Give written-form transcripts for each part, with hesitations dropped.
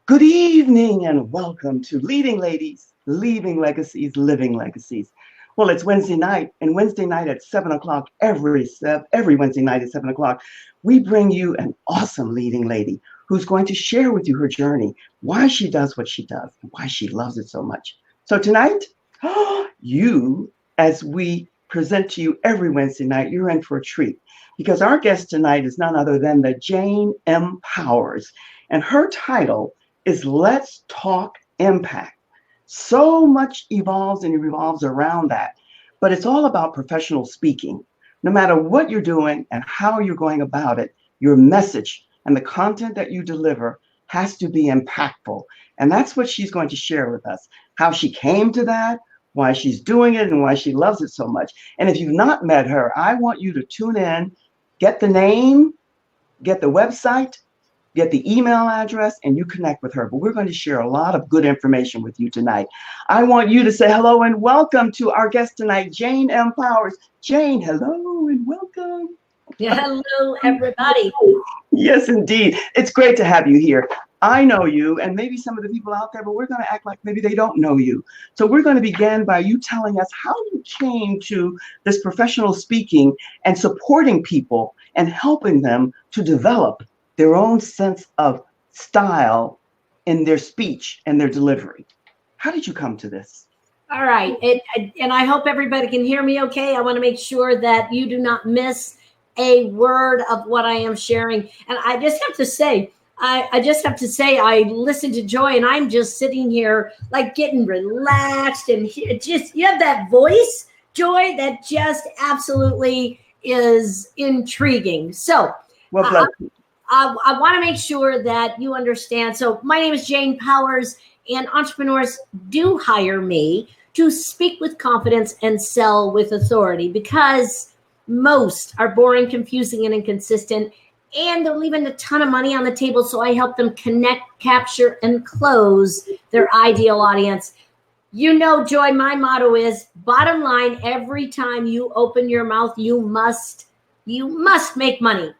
Good evening and welcome to Leading Ladies, Leaving Legacies, Living Legacies. Well, it's Wednesday night, and Wednesday night at 7 o'clock, every Wednesday night at 7 o'clock, we bring you an awesome leading lady who's going to share with you her journey, why she does what she does, and why she loves it so much. So tonight, as we present to you every Wednesday night, you're in for a treat because our guest tonight is none other than the Jane M. Powers, and her title is Let's Talk Impact. So much evolves and revolves around that, but it's all about professional speaking. No matter what you're doing and how you're going about it, your message and the content that you deliver has to be impactful. And that's what she's going to share with us, how she came to that, why she's doing it, and why she loves it so much. And if you've not met her, I want you to tune in, get the name, get the website, get the email address, and you connect with her. But we're going to share a lot of good information with you tonight. I want you to say hello and welcome to our guest tonight, Jane M. Powers. Jane, hello and welcome. Yeah, hello, everybody. Yes, indeed. It's great to have you here. I know you, and maybe some of the people out there, but we're going to act like maybe they don't know you. So we're going to begin by you telling us how you came to this professional speaking and supporting people and helping them to develop their own sense of style in their speech and their delivery. How did you come to this? All right. And I hope everybody can hear me okay. I want to make sure that you do not miss a word of what I am sharing. And I just have to say, I listened to Joy and I'm just sitting here like getting relaxed and just, you have that voice, Joy, that just absolutely is intriguing. So, Well, I want to make sure that you understand. So my name is Jane Powers, and entrepreneurs do hire me to speak with confidence and sell with authority because most are boring, confusing, and inconsistent, and they're leaving a ton of money on the table. So I help them connect, capture, and close their ideal audience. You know, Joy, my motto is bottom line, every time you open your mouth, you must make money.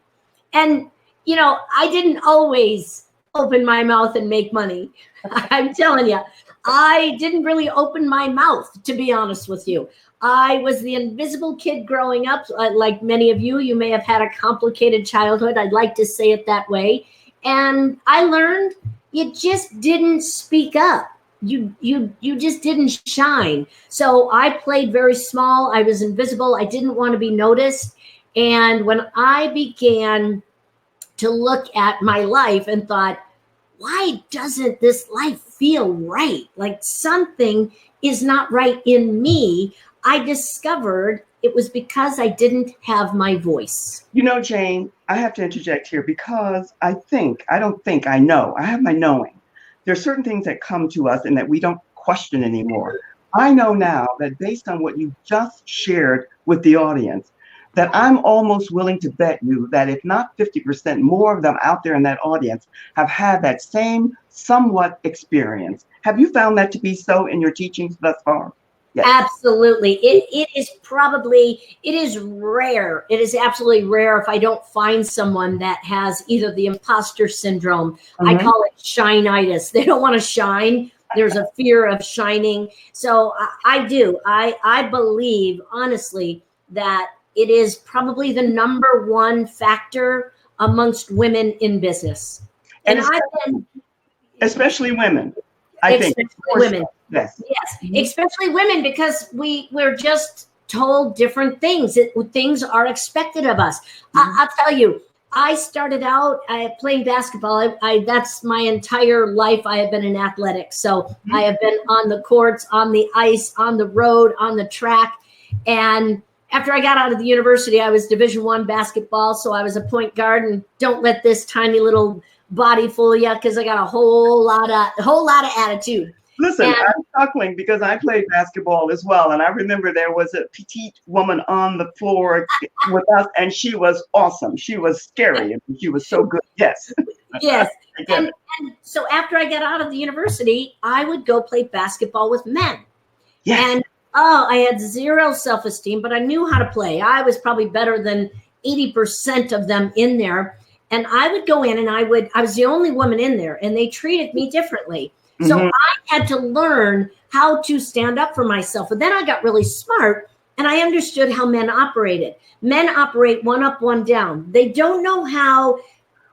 And you know, I didn't always open my mouth and make money. I'm telling you, I didn't really open my mouth, to be honest with you. I was the invisible kid growing up. Like many of you, you may have had a complicated childhood. I'd like to say it that way. And I learned you just didn't speak up. You just didn't shine. So I played very small. I was invisible. I didn't want to be noticed. And when I began to look at my life and thought, why doesn't this life feel right? Like something is not right in me. I discovered it was because I didn't have my voice. You know, Jane, I have to interject here because I know, I have my knowing. There are certain things that come to us and that we don't question anymore. I know now that based on what you just shared with the audience, that I'm almost willing to bet you that if not 50%, more of them out there in that audience have had that same somewhat experience. Have you found that to be so in your teachings thus far? Yes. Absolutely. It is rare. It is absolutely rare if I don't find someone that has either the imposter syndrome. Mm-hmm. I call it shine-itis. They don't want to shine. There's a fear of shining. So I do. I believe, honestly, that it is probably the number one factor amongst women in business. And especially women, I think. Women. Yes. Mm-hmm. Especially women, because we're just told different things. Things are expected of us. Mm-hmm. I'll tell you, I started out playing basketball. That's my entire life. I have been in athletics. So mm-hmm. I have been on the courts, on the ice, on the road, on the track. And after I got out of the university, I was Division I basketball. So I was a point guard, and don't let this tiny little body fool you, because I got a whole lot of attitude. Listen, I'm chuckling because I played basketball as well. And I remember there was a petite woman on the floor with us, and she was awesome. She was scary, and she was so good. Yes. Yes. And so after I got out of the university, I would go play basketball with men. Yes. And I had zero self-esteem, but I knew how to play. I was probably better than 80% of them in there. And I would go in and I was the only woman in there, and they treated me differently. So Mhm. I had to learn how to stand up for myself. And then I got really smart and I understood how men operated. Men operate one up, one down. They don't know how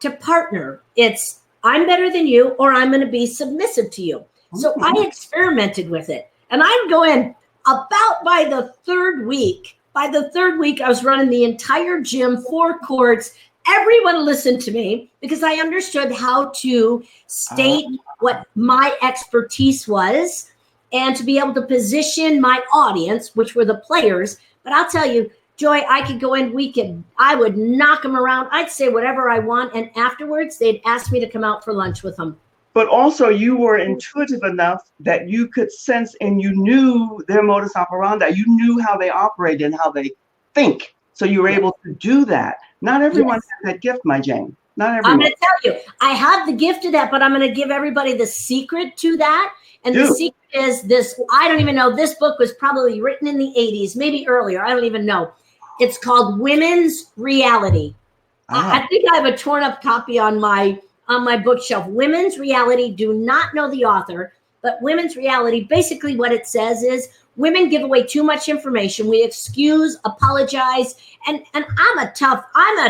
to partner. It's I'm better than you, or I'm going to be submissive to you. So I experimented with it. And I'd go in about by the third week. By the third week, I was running the entire gym, 4 courts. Everyone listened to me because I understood how to state what my expertise was and to be able to position my audience, which were the players. But I'll tell you, Joy, I could go in, I would knock them around. I'd say whatever I want. And afterwards, they'd ask me to come out for lunch with them. But also you were intuitive enough that you could sense and you knew their modus operandi. You knew how they operate and how they think. So you were able to do that. Not everyone Yes. has that gift, my Jane. Not I'm everyone. going to tell you, I have the gift of that, but I'm going to give everybody the secret to that. And the Do. secret is this. I don't even know. This book was probably written in the 80s, maybe earlier. I don't even know. It's called Women's Reality. I think I have a torn up copy on my bookshelf. Women's Reality. Do not know the author, but Women's Reality, basically what it says is women give away too much information. We excuse, apologize, and I'm a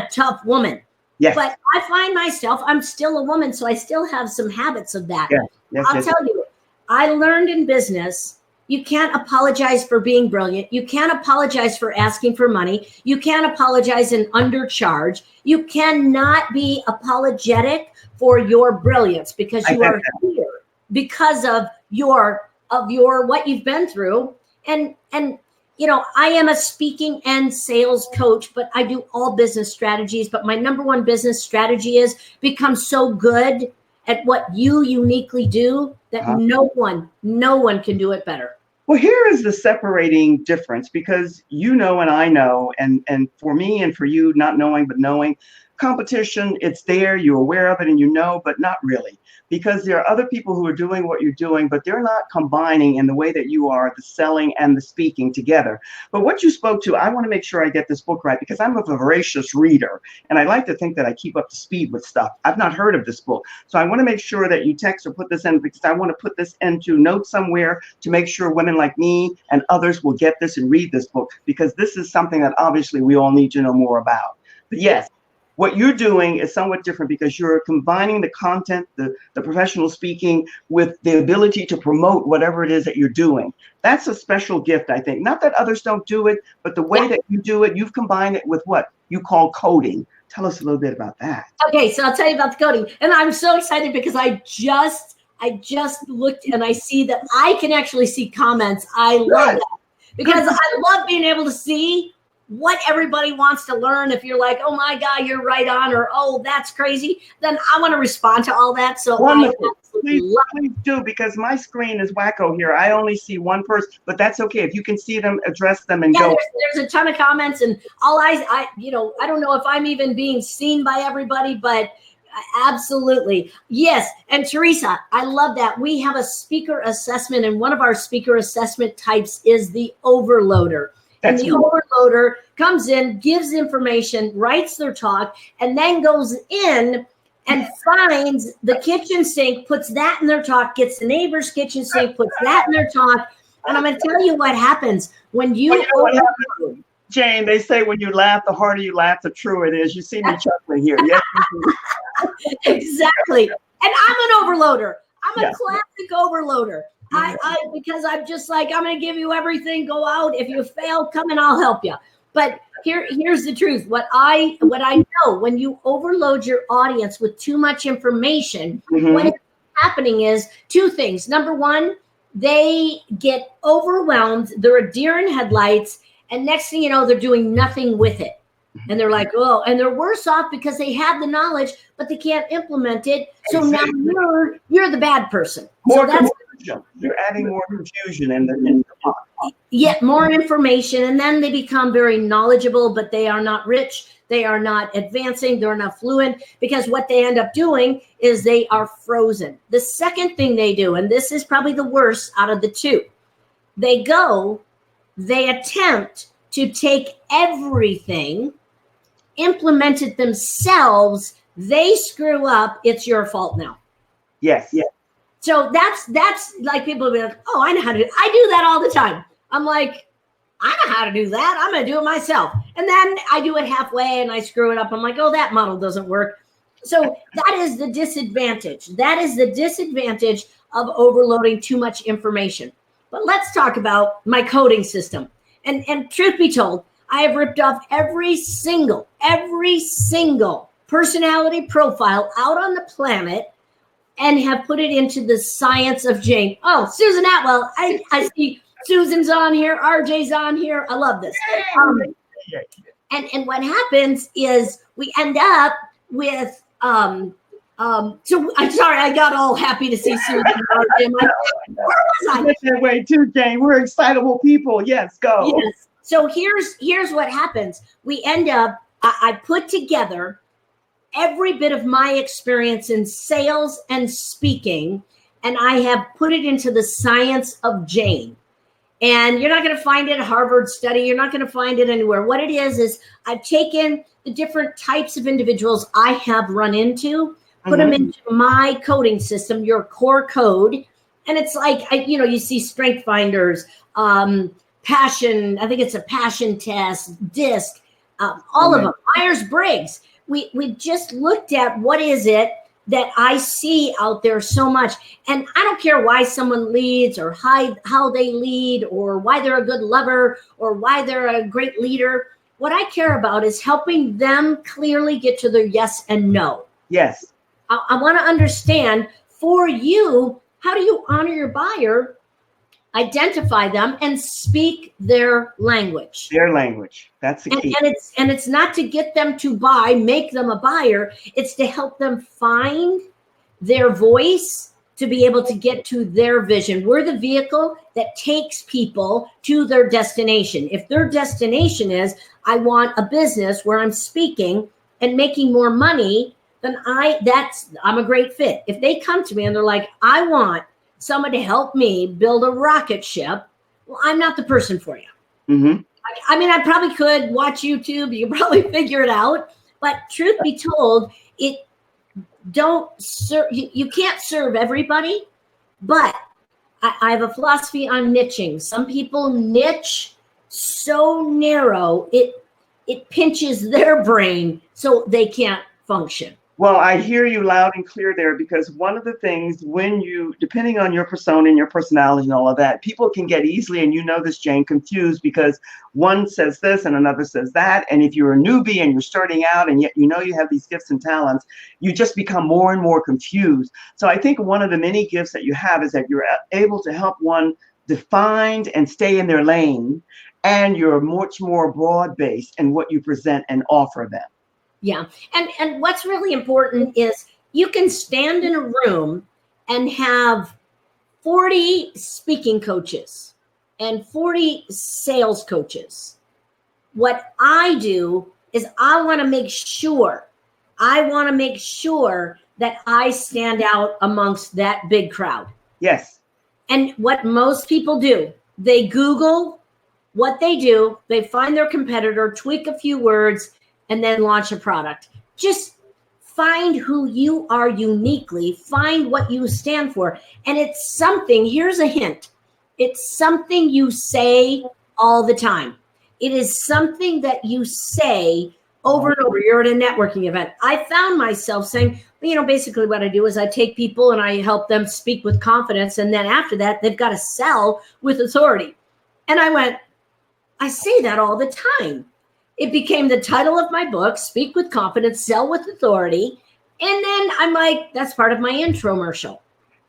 tough woman. Yes. But I find myself, I'm still a woman, so I still have some habits of that. Yes. Yes, I'll yes. tell you, I learned in business, you can't apologize for being brilliant. You can't apologize for asking for money. You can't apologize and undercharge. You cannot be apologetic for your brilliance because you are here because of your what you've been through. And you know, I am a speaking and sales coach, but I do all business strategies. But my number one business strategy is become so good at what you uniquely do that no one can do it better. Well, here is the separating difference because you know and I know, and for me and for you, not knowing but knowing, competition, it's there, you're aware of it and you know, but not really. Because there are other people who are doing what you're doing, but they're not combining in the way that you are, the selling and the speaking together. But what you spoke to, I want to make sure I get this book right because I'm a voracious reader and I like to think that I keep up to speed with stuff. I've not heard of this book. So I want to make sure that you text or put this in because I want to put this into notes somewhere to make sure women like me and others will get this and read this book because this is something that obviously we all need to know more about. But yes, what you're doing is somewhat different because you're combining the content, the professional speaking with the ability to promote whatever it is that you're doing. That's a special gift, I think. Not that others don't do it, but the way that you do it, you've combined it with what you call coding. Tell us a little bit about that. Okay, so I'll tell you about the coding. And I'm so excited because I just looked and I see that I can actually see comments. I love that because I love being able to see what everybody wants to learn. If you're like, oh my God, you're right on, or oh, that's crazy, then I want to respond to all that. So wonderful. Please do, because my screen is wacko here. I only see one person, but that's okay. If you can see them, address them and go. There's a ton of comments, and I don't know if I'm even being seen by everybody, but absolutely. Yes. And Teresa, I love that. We have a speaker assessment, and one of our speaker assessment types is the overloader. And the overloader comes in, gives information, writes their talk, and then goes in and finds the kitchen sink, puts that in their talk, gets the neighbor's kitchen sink, puts that in their talk. And I'm going to tell you what happens when you overload. Jane, they say when you laugh, the harder you laugh, the truer it is. You see me chuckling here. Yes. Exactly. And I'm an overloader. I'm a classic overloader. Because I'm just like, I'm going to give you everything. Go out. If you fail, come and I'll help you. But here's the truth. What I know, when you overload your audience with too much information, what is happening is two things. Number one, they get overwhelmed. They're a deer in headlights. And next thing you know, they're doing nothing with it. And they're like, oh, and they're worse off because they have the knowledge, but they can't implement it. So now you're the bad person. So that's you're adding more confusion in the more information, and then they become very knowledgeable, but they are not rich, they are not advancing, they're not fluent, because what they end up doing is they are frozen. The second thing they do, and this is probably the worst out of the two, they attempt to take everything, implement it themselves, they screw up, it's your fault now. Yes. So that's like people will be like, oh, I know how to do it. I do that all the time. I'm like, I know how to do that. I'm going to do it myself. And then I do it halfway and I screw it up. I'm like, oh, that model doesn't work. So that is the disadvantage. That is the disadvantage of overloading too much information. But let's talk about my coding system. And truth be told, I have ripped off every single personality profile out on the planet and have put it into the science of Jane. Oh, Susan Atwell. I see Susan's on here. RJ's on here. I love this. And what happens is we end up with so I'm sorry, I got all happy to see Susan and RJ. Like, where was I? That way too, Jane. We're excitable people. Yes, go. Yes. So here's what happens. We end up, I put together every bit of my experience in sales and speaking, and I have put it into the science of Jane. And you're not going to find it at Harvard study. You're not going to find it anywhere. What it is I've taken the different types of individuals I have run into, put them into my coding system, your core code. And it's like, you see strength finders, passion. I think it's a passion test, DISC, all of them, Myers-Briggs. We just looked at what is it that I see out there so much. And I don't care why someone leads or how they lead or why they're a good lover or why they're a great leader. What I care about is helping them clearly get to their yes and no. Yes. I want to understand for you, how do you honor your buyer, identify them, and speak their language? Their language. That's the key. And it's not to get them to buy, make them a buyer. It's to help them find their voice to be able to get to their vision. We're the vehicle that takes people to their destination. If their destination is, I want a business where I'm speaking and making more money, then I'm a great fit. If they come to me and they're like, I want someone to help me build a rocket ship, well, I'm not the person for you. Mm-hmm. I mean, I probably could watch YouTube. You probably figure it out. But truth be told, you can't serve everybody. But I have a philosophy on niching. Some people niche so narrow, it pinches their brain so they can't function. Well, I hear you loud and clear there, because one of the things depending on your persona and your personality and all of that, people can get easily, and you know this, Jane, confused because one says this and another says that. And if you're a newbie and you're starting out and yet you know you have these gifts and talents, you just become more and more confused. So I think one of the many gifts that you have is that you're able to help one define and stay in their lane, and you're much more broad-based in what you present and offer them. Yeah. And what's really important is you can stand in a room and have 40 speaking coaches and 40 sales coaches. What I do is I want to make sure that I stand out amongst that big crowd. Yes. And what most people do, they Google what they do, they find their competitor, tweak a few words, and then launch a product. Just find who you are uniquely, find what you stand for. And it's something, here's a hint. It's something you say all the time. It is something that you say over and over. You're at a networking event. I found myself saying, basically what I do is I take people and I help them speak with confidence. And then after that, they've got to sell with authority. And I went, I say that all the time. It became the title of my book, Speak with Confidence, Sell with Authority. And then I'm like, that's part of my infomercial.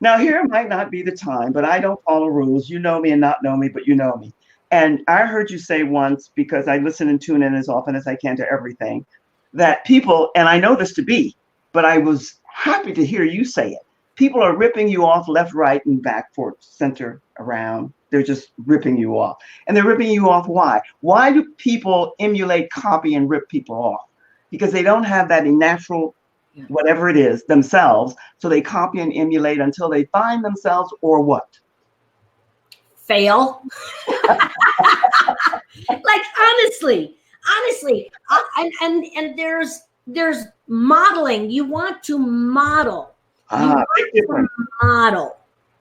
Now, here might not be the time, but I don't follow rules. You know me and not know me, but you know me. And I heard you say once, because I listen and tune in as often as I can to everything, that people, and I know this to be, but I was happy to hear you say it. People are ripping you off left, right, and back, forth, center, around. They're just ripping you off. And they're ripping you off. Why? Why do people emulate, copy, and rip people off? Because they don't have that natural, whatever it is, themselves. So they copy and emulate until they find themselves, or what? Fail. Like, honestly, and there's there's modeling. You want to model. You want big to difference. model.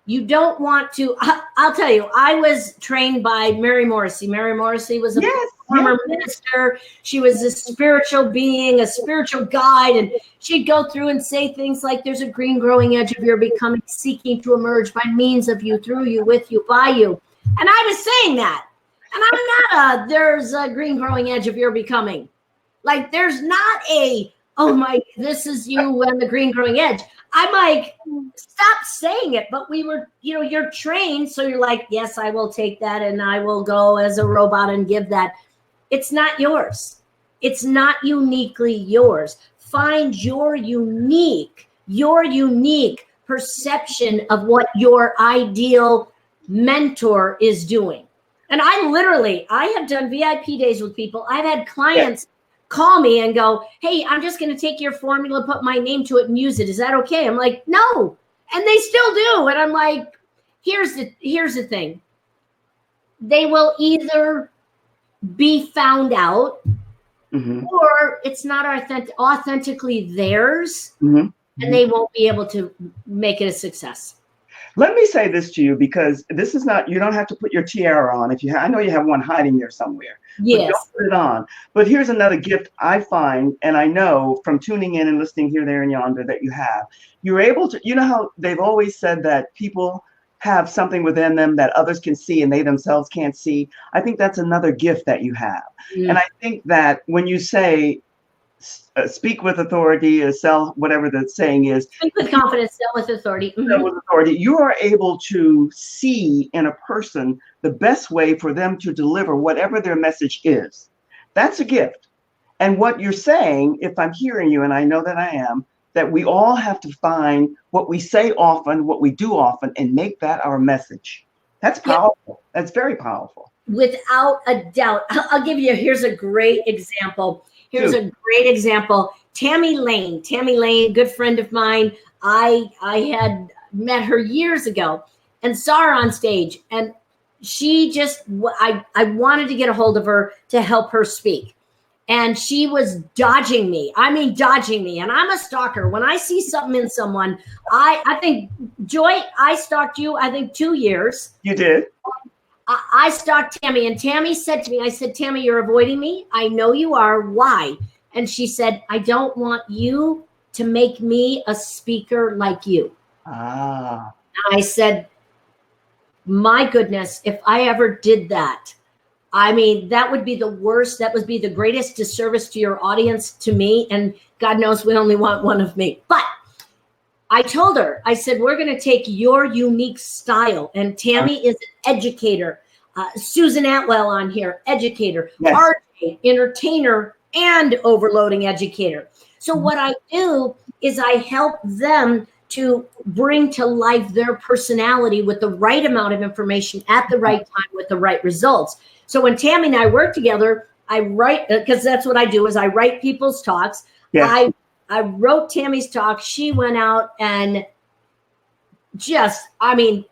You don't want to. I'll tell you, I was trained by Mary Morrissey. Mary Morrissey was a Yes, former yes. minister. She was a spiritual being, a spiritual guide. And she'd go through and say things like, there's a green growing edge of your becoming, seeking to emerge by means of you, through you, with you, by you. And I was saying that. And I'm not there's a green growing edge of your becoming. Like, there's not oh my, this is you and the green growing edge. I'm like, stop saying it. But we were, you're trained. So you're like, yes, I will take that and I will go as a robot and give that. It's not yours. It's not uniquely yours. Find your unique perception of what your ideal mentor is doing. And I have done VIP days with people. I've had clients call me and go, hey, I'm just going to take your formula, put my name to it and use it. Is that okay? I'm like, no. And they still do. And I'm like, here's the thing. They will either be found out or it's not authentically theirs and they won't be able to make it a success. Let me say this to you, because this is not, you don't have to put your tiara on. I know you have one hiding there somewhere. Yes. But don't put it on. But here's another gift I find, and I know from tuning in and listening here, there, and yonder that you're able to, how they've always said that people have something within them that others can see and they themselves can't see. I think that's another gift that you have. And I think that when you say, speak with authority, or sell, whatever the saying is. Speak with confidence, sell with authority. Sell with authority. You are able to see in a person the best way for them to deliver whatever their message is. That's a gift. And what you're saying, if I'm hearing you, and I know that I am, that we all have to find what we say often, what we do often, and make that our message. That's powerful. Yep. That's very powerful. Without a doubt. I'll give you, here's a great example. Tammy Lane, good friend of mine. I had met her years ago and saw her on stage, and she just, I wanted to get a hold of her to help her speak. And she was dodging me. And I'm a stalker. When I see something in someone, I think, Joy, I stalked you, I think 2 years. You did? I stalked Tammy, and Tammy said to me, I said, Tammy, you're avoiding me. I know you are. Why? And she said, I don't want you to make me a speaker like you. Ah. I said, my goodness, if I ever did that, that would be the worst. That would be the greatest disservice to your audience, to me. And God knows we only want one of me. But I told her, I said, we're going to take your unique style. And Tammy is an educator. Susan Atwell on here, educator. Yes. RJ, entertainer and overloading educator. So what I do is I help them to bring to life their personality with the right amount of information at the right time with the right results. So when Tammy and I work together, I write, because that's what I do, is I write people's talks. Yes. I wrote Tammy's talk. She went out and just,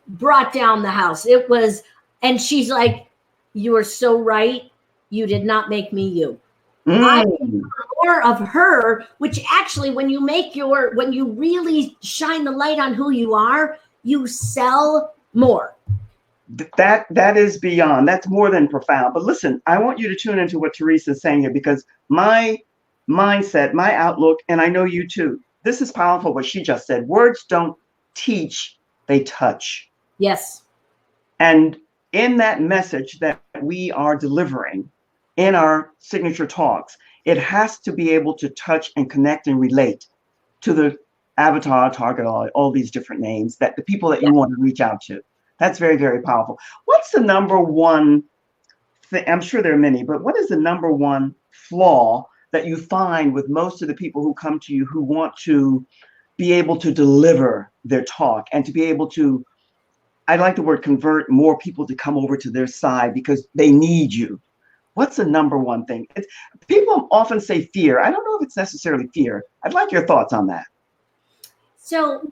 brought down the house. It was, and she's like, you are so right. You did not make me you. I need more of her, which actually, when you really shine the light on who you are, you sell more. That is beyond, that's more than profound. But listen, I want you to tune into what Teresa's saying here, because my mindset, my outlook, and I know you too, this is powerful what she just said. Words don't teach, they touch. Yes. And in that message that we are delivering in our signature talks, it has to be able to touch and connect and relate to the avatar, target, all these different names, that the people that you want to reach out to. That's very, very powerful. What's the number one thing? I'm sure there are many, but what is the number one flaw that you find with most of the people who come to you who want to be able to deliver their talk and to be able to, I like the word convert more people to come over to their side because they need you? What's the number one thing? People often say fear. I don't know if it's necessarily fear. I'd like your thoughts on that. So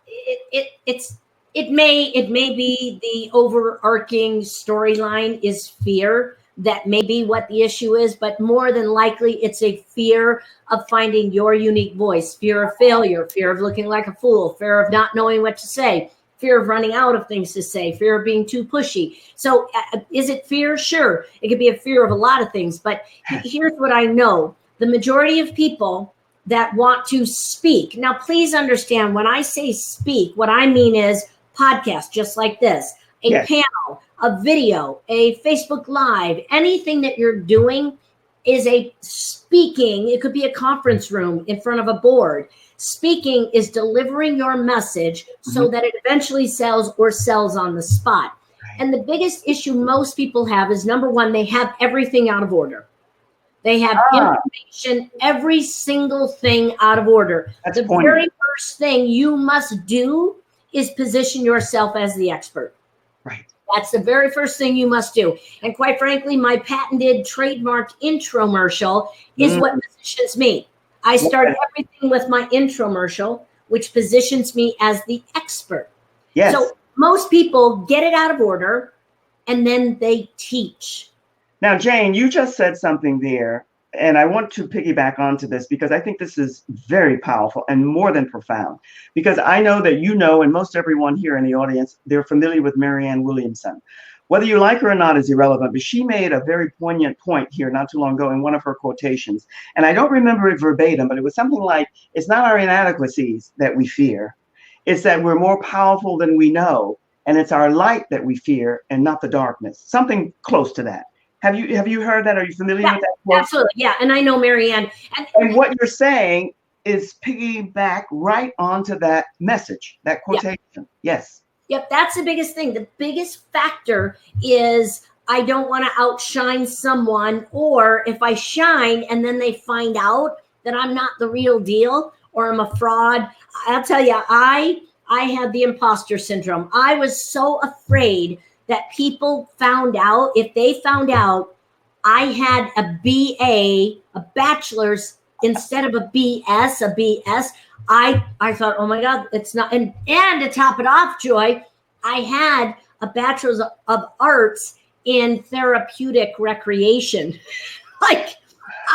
it may be the overarching storyline is fear, That may be what the issue is, but more than likely it's a fear of finding your unique voice, fear of failure, fear of looking like a fool, fear of not knowing what to say, fear of running out of things to say, fear of being too pushy. So is it fear? Sure. It could be a fear of a lot of things, but here's what I know. The majority of people that want to speak. Now, please understand when I say speak, what I mean is podcast, just like this, a Yes. panel, a video, a Facebook Live, anything that you're doing is a speaking. It could be a conference room in front of a board. Speaking is delivering your message so that it eventually sells or sells on the spot. And the biggest issue most people have is, number one, they have everything out of order. They have information, every single thing out of order. That's the very first thing you must do is position yourself as the expert. Right. That's the very first thing you must do. And quite frankly, my patented trademarked intromercial is what positions me. I start everything with my intromercial, which positions me as the expert. Yes. So most people get it out of order and then they teach. Now, Jane, you just said something there, and I want to piggyback onto this because I think this is very powerful and more than profound, because I know that you know, and most everyone here in the audience, they're familiar with Marianne Williamson. Whether you like her or not is irrelevant, but she made a very poignant point here not too long ago in one of her quotations. And I don't remember it verbatim, but it was something like, it's not our inadequacies that we fear. It's that we're more powerful than we know. And it's our light that we fear and not the darkness. Something close to that. Have you heard that? Are you familiar with that quote? Absolutely. Yeah. And I know Marianne. And what you're saying is piggyback right onto that message, that quotation. Yes. Yep, that's the biggest thing. The biggest factor is I don't want to outshine someone, or if I shine and then they find out that I'm not the real deal or I'm a fraud. I'll tell you, I had the imposter syndrome. I was so afraid that people found out, if they found out I had a BA, a bachelor's instead of a BS, I thought, oh my God, it's not. And to top it off, Joy, I had a bachelor's of arts in therapeutic recreation. Like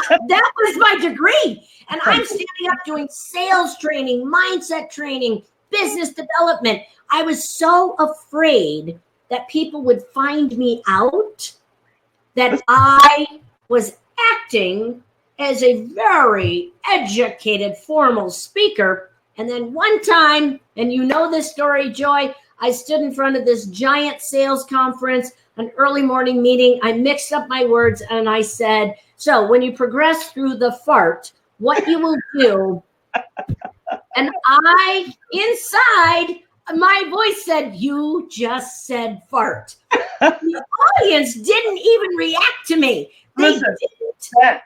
that was my degree. And I'm standing up doing sales training, mindset training, business development. I was so afraid that people would find me out that I was acting as a very educated, formal speaker. And then one time, and you know this story, Joy, I stood in front of this giant sales conference, an early morning meeting. I mixed up my words and I said, so when you progress through the fart, what you will do, and I, inside, my voice said, you just said fart. The audience didn't even react to me. They didn't.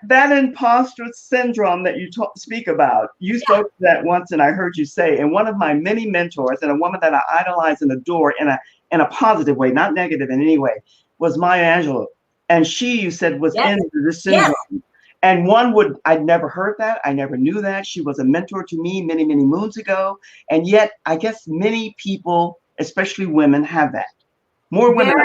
That imposter syndrome that you speak about, you spoke to that once, and I heard you say, and one of my many mentors, and a woman that I idolize and adore in a positive way, not negative in any way, was Maya Angelou. And she, you said, was in this syndrome. Yes. And I'd never heard that. I never knew that. She was a mentor to me many, many moons ago. And yet, I guess many people, especially women, have that. More women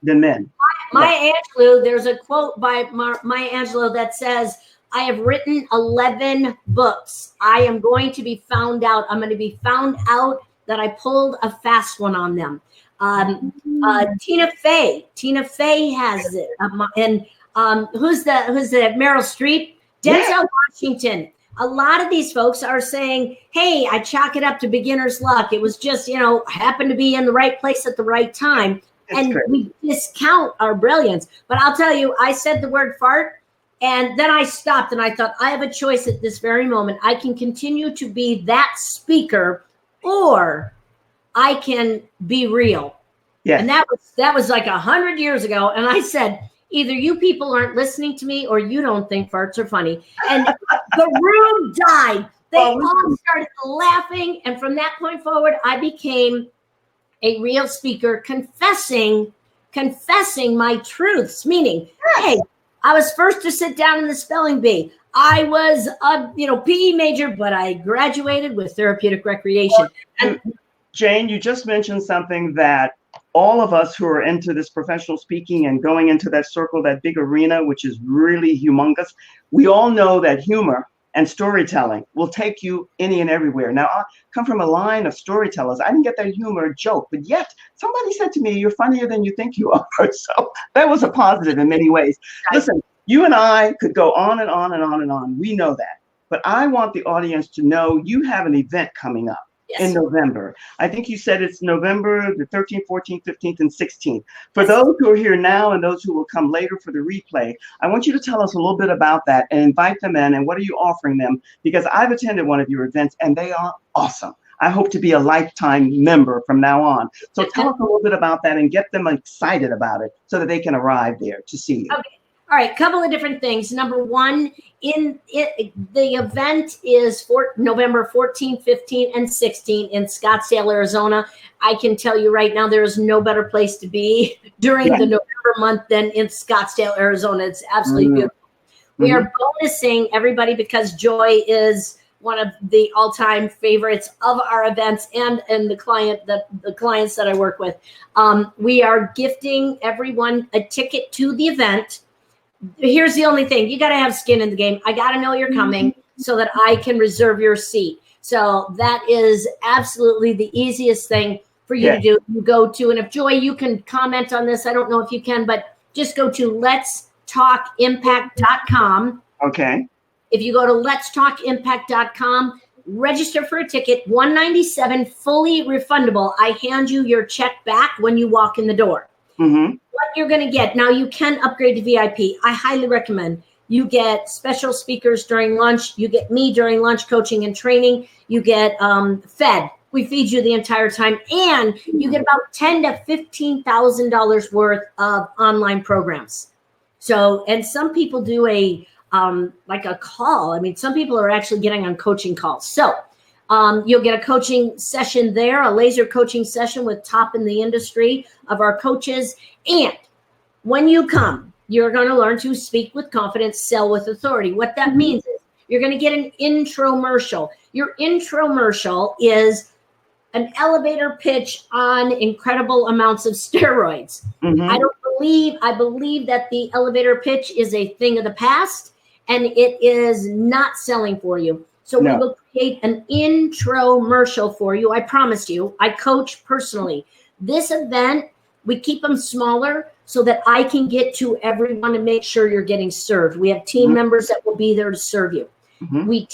than men. Maya Angelou, there's a quote by Maya Angelou that says, I have written 11 books. I am going to be found out. I'm going to be found out that I pulled a fast one on them. Tina Fey has it. And who's the Meryl Streep? Denzel Washington. A lot of these folks are saying, hey, I chalk it up to beginner's luck. It was just, happened to be in the right place at the right time. And we discount our brilliance. But I'll tell you, I said the word fart, and then I stopped and I thought, I have a choice at this very moment. I can continue to be that speaker, or I can be real. Yes. And that was like 100 years ago. And I said, either you people aren't listening to me or you don't think farts are funny. And the room died. They all started laughing. And from that point forward, I became a real speaker, confessing my truths, meaning, hey, I was first to sit down in the spelling bee. I was a PE major, but I graduated with therapeutic recreation. Jane, you just mentioned something that all of us who are into this professional speaking and going into that circle, that big arena, which is really humongous, we all know that humor and storytelling will take you any and everywhere. Now, I come from a line of storytellers. I didn't get that humor joke, but yet somebody said to me, "You're funnier than you think you are." So that was a positive in many ways. Listen, you and I could go on and on and on and on. We know that. But I want the audience to know you have an event coming up in November. I think you said it's November the 13th, 14th, 15th, and 16th. For those who are here now and those who will come later for the replay, I want you to tell us a little bit about that and invite them in. And what are you offering them? Because I've attended one of your events and they are awesome. I hope to be a lifetime member from now on. So tell us a little bit about that and get them excited about it so that they can arrive there to see you. Okay. All right, couple of different things. Number one, the event is for November 14, 15, and 16 in Scottsdale, Arizona. I can tell you right now, there is no better place to be during the November month than in Scottsdale, Arizona. It's absolutely beautiful. We are bonusing everybody because Joy is one of the all-time favorites of our events and the clients that I work with. We are gifting everyone a ticket to the event. Here's the only thing. You got to have skin in the game. I got to know you're coming so that I can reserve your seat. So that is absolutely the easiest thing for you to do. You go to, and if Joy, you can comment on this. I don't know if you can, but just go to letstalkimpact.com. Okay. If you go to letstalkimpact.com, register for a ticket, $197, fully refundable. I hand you your check back when you walk in the door. What you're going to get. Now, you can upgrade to VIP. I highly recommend. You get special speakers during lunch. You get me during lunch coaching and training. You get fed. We feed you the entire time. And you get about $10,000 to $15,000 worth of online programs. So, and some people do like a call. I mean, some people are actually getting on coaching calls. So you'll get a coaching session there, a laser coaching session with top in the industry of our coaches. And when you come, you're going to learn to speak with confidence, sell with authority. What that means is you're going to get an intromercial. Your intromercial is an elevator pitch on incredible amounts of steroids. I believe that the elevator pitch is a thing of the past and it is not selling for you. So we will create an intromercial for you. I promise you, I coach personally. This event, we keep them smaller so that I can get to everyone and make sure you're getting served. We have team members that will be there to serve you. I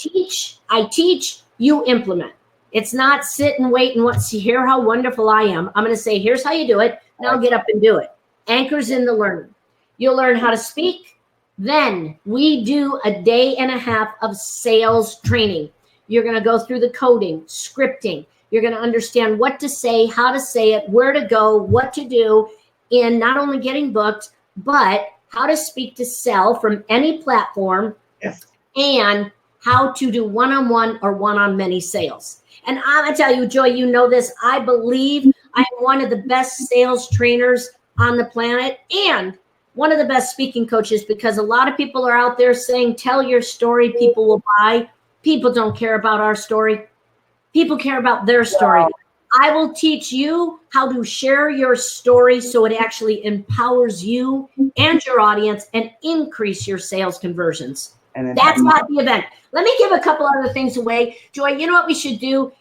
teach, you implement. It's not sit and wait and hear how wonderful I am. I'm going to say, here's how you do it. Now get up and do it. Anchors in the learning. You'll learn how to speak. Then we do a day and a half of sales training. You're going to go through the coding, scripting. You're going to understand what to say, how to say it, where to go, what to do in not only getting booked, but how to speak to sell from any platform and how to do one-on-one or one-on-many sales. And I'm going to tell you, Joy, you know this. I believe I'm one of the best sales trainers on the planet and one of the best speaking coaches, because a lot of people are out there saying, tell your story, people will buy. People don't care about our story. People care about their story. I will teach you how to share your story so it actually empowers you and your audience and increase your sales conversions. And that's not the event. Let me give a couple other things away. Joy, you know what we should do?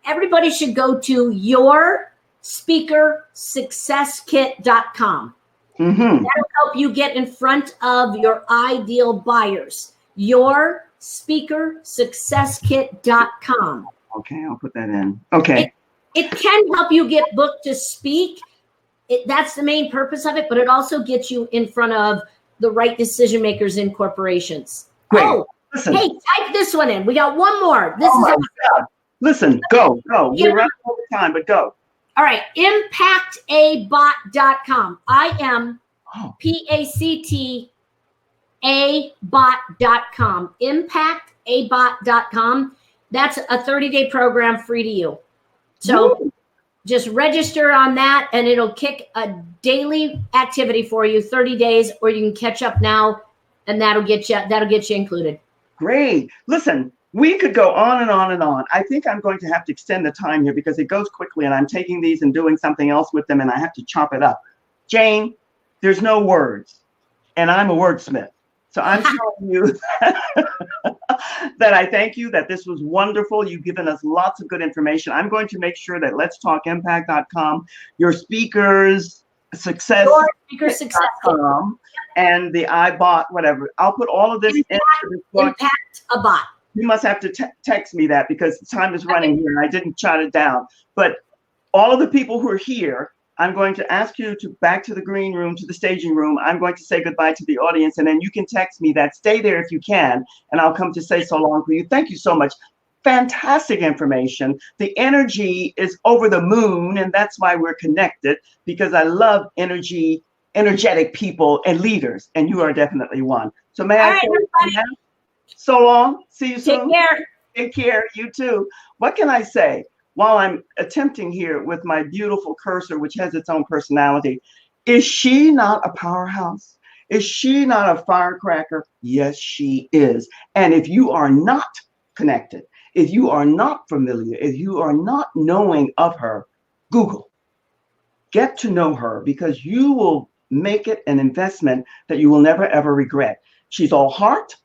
Everybody should go to yourspeakersuccesskit.com. That'll help you get in front of your ideal buyers. Yourspeakersuccesskit.com. Okay, I'll put that in. Okay. It can help you get booked to speak. That's the main purpose of it, but it also gets you in front of the right decision makers in corporations. Great. Listen. Hey, type this one in. We got one more. This is God. Listen, go. We're running out of time, but go. All right, impactabot.com. IMPACTAbot.com. Impactabot.com. That's a 30-day program free to you. So just register on that and it'll kick a daily activity for you, 30 days, or you can catch up now and that'll get you included. Great. Listen, We could go on and on and on. I think I'm going to have to extend the time here because it goes quickly and I'm taking these and doing something else with them and I have to chop it up. Jane, there's no words, and I'm a wordsmith. So I'm telling you that I thank you, that this was wonderful. You've given us lots of good information. I'm going to make sure that Let's Talk Impact.com, your speakers, Your speaker success. and the iBot, whatever. I'll put all of this into this book. Impact a bot. You must have to text me that because time is running here and I didn't jot it down. But all of the people who are here, I'm going to ask you to back to the green room, to the staging room. I'm going to say goodbye to the audience, and then you can text me that. Stay there if you can, and I'll come to say so long for you. Thank you so much. Fantastic information. The energy is over the moon, and that's why we're connected, because I love energetic people and leaders, and you are definitely one. So may I say so long. See you soon. Take care. Take care. You too. What can I say? While I'm attempting here with my beautiful cursor, which has its own personality, is she not a powerhouse? Is she not a firecracker? Yes, she is. And if you are not connected, if you are not familiar, if you are not knowing of her, Google. Get to know her because you will make it an investment that you will never, ever regret. She's all heart.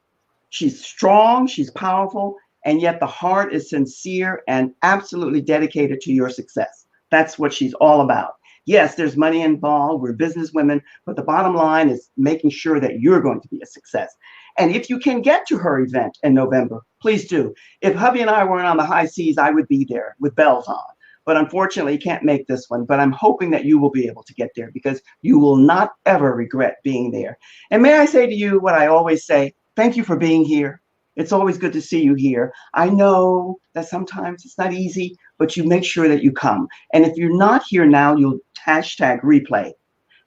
She's strong. She's powerful. And yet the heart is sincere and absolutely dedicated to your success. That's what she's all about. Yes, there's money involved. We're business women, but the bottom line is making sure that you're going to be a success. And if you can get to her event in November, please do. If hubby and I weren't on the high seas, I would be there with bells on. But unfortunately, you can't make this one. But I'm hoping that you will be able to get there because you will not ever regret being there. And may I say to you what I always say, thank you for being here. It's always good to see you here. I know that sometimes it's not easy, but you make sure that you come. And if you're not here now, you'll hashtag replay.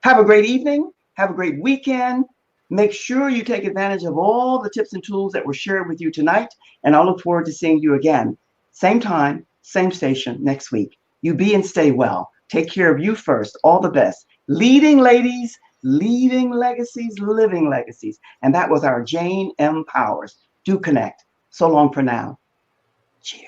Have a great evening. Have a great weekend. Make sure you take advantage of all the tips and tools that were shared with you tonight. And I'll look forward to seeing you again. Same time, same station next week. You be and stay well. Take care of you first. All the best. Leading ladies, leading legacies, living legacies. And that was our Jane M. Powers. Do connect. So long for now. Cheers.